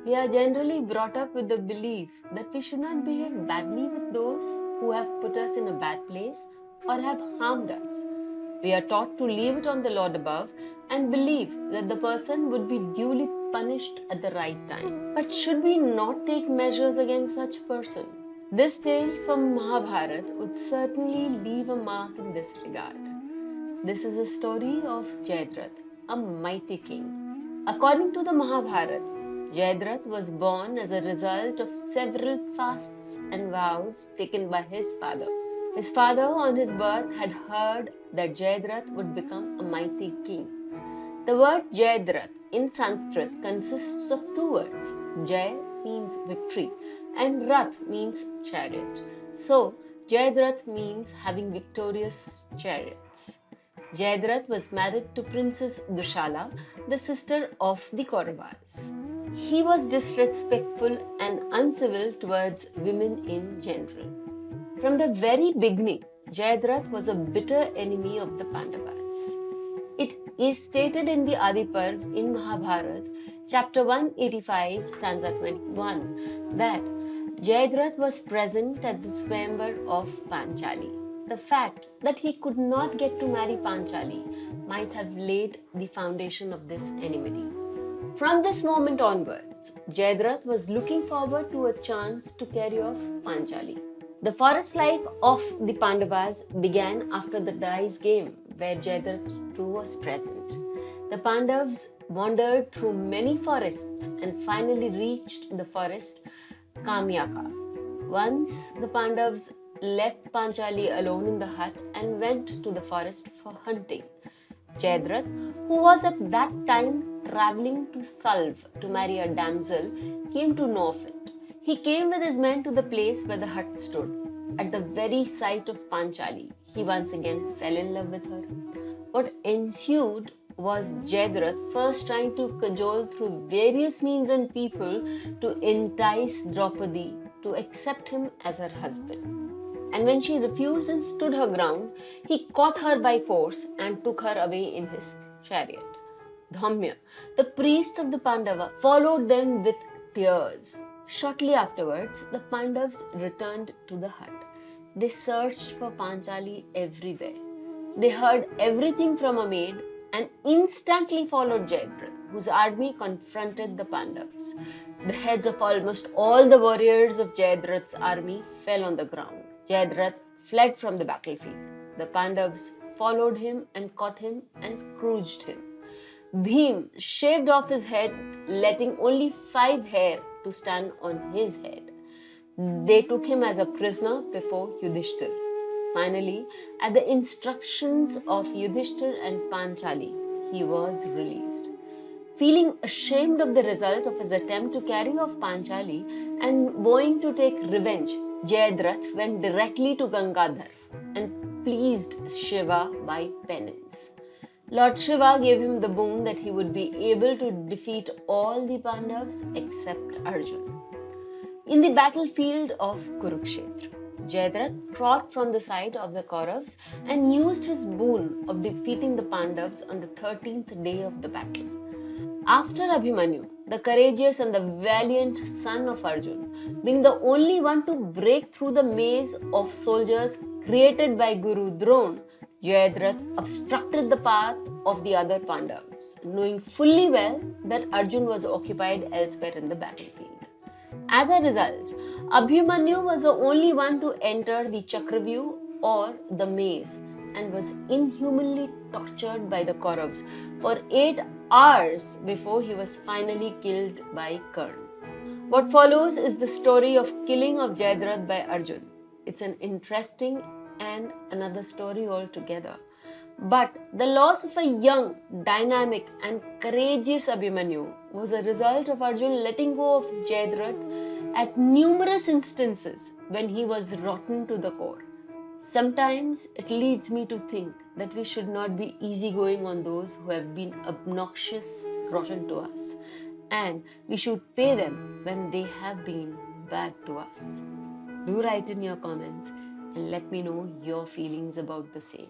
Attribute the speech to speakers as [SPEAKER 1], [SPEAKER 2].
[SPEAKER 1] We are generally brought up with the belief that we should not behave badly with those who have put us in a bad place or have harmed us. We are taught to leave it on the Lord above and believe that the person would be duly punished at the right time. But should we not take measures against such a person? This tale from Mahabharat would certainly leave a mark in this regard. This is a story of Jaydrath, a mighty king. According to the Mahabharat, Jaydrath was born as a result of several fasts and vows taken by his father. His father, on his birth, had heard that Jaydrath would become a mighty king. The word Jaydrath in Sanskrit consists of two words. Jay means victory and Rath means chariot. So, Jaydrath means having victorious chariots. Jaydrath was married to Princess Dushala, the sister of the Kauravas. He was disrespectful and uncivil towards women in general. From the very beginning, Jaydrath was a bitter enemy of the Pandavas. It is stated in the Adiparv in Mahabharat, chapter 185, stanza 21, that Jaydrath was present at the Swayamvar of Panchali. The fact that he could not get to marry Panchali might have laid the foundation of this enmity. From this moment onwards, Jaydrath was looking forward to a chance to carry off Panchali. The forest life of the Pandavas began after the dice game, where Jaydrath too was present. The Pandavas wandered through many forests and finally reached the forest Kamyaka. Once the Pandavas left Panchali alone in the hut and went to the forest for hunting. Jaydrath, who was at that time travelling to Salv to marry a damsel, came to know of it. He came with his men to the place where the hut stood. At the very sight of Panchali, he once again fell in love with her. What ensued was Jaydrath first trying to cajole through various means and people to entice Draupadi to accept him as her husband. And when she refused and stood her ground, he caught her by force and took her away in his chariot. Dharma, the priest of the Pandava, followed them with tears. Shortly afterwards, the Pandavas returned to the hut. They searched for Panchali everywhere. They heard everything from a maid and instantly followed Jaydrath, whose army confronted the Pandavas. The heads of almost all the warriors of Jaydrath's army fell on the ground. Jaydrath fled from the battlefield. The Pandavas followed him and caught him and scourged him. Bhim shaved off his head, letting only 5 hair to stand on his head. They took him as a prisoner before Yudhishthir. Finally, at the instructions of Yudhishthir and Panchali, he was released. Feeling ashamed of the result of his attempt to carry off Panchali and vowing to take revenge, Jaydrath went directly to Gangadhar and pleased Shiva by penance. Lord Shiva gave him the boon that he would be able to defeat all the Pandavas except Arjuna. In the battlefield of Kurukshetra, Jaydrath fought from the side of the Kauravas and used his boon of defeating the Pandavas on the 13th day of the battle. After Abhimanyu, the courageous and the valiant son of Arjuna, being the only one to break through the maze of soldiers created by Guru Drona, Jaydrath obstructed the path of the other Pandavas, knowing fully well that Arjuna was occupied elsewhere in the battlefield. As a result, Abhimanyu was the only one to enter the Chakravyuh or the maze and was inhumanly tortured by the Kauravas for 8 hours before he was finally killed by Karna. What follows is the story of killing of Jaydrath by Arjuna. It's an interesting and another story altogether. But the loss of a young, dynamic and courageous Abhimanyu was a result of Arjuna letting go of Jaydrath at numerous instances when he was rotten to the core. Sometimes it leads me to think that we should not be easygoing on those who have been obnoxious, rotten to us, and we should pay them when they have been bad to us. Do write in your comments and let me know your feelings about the same.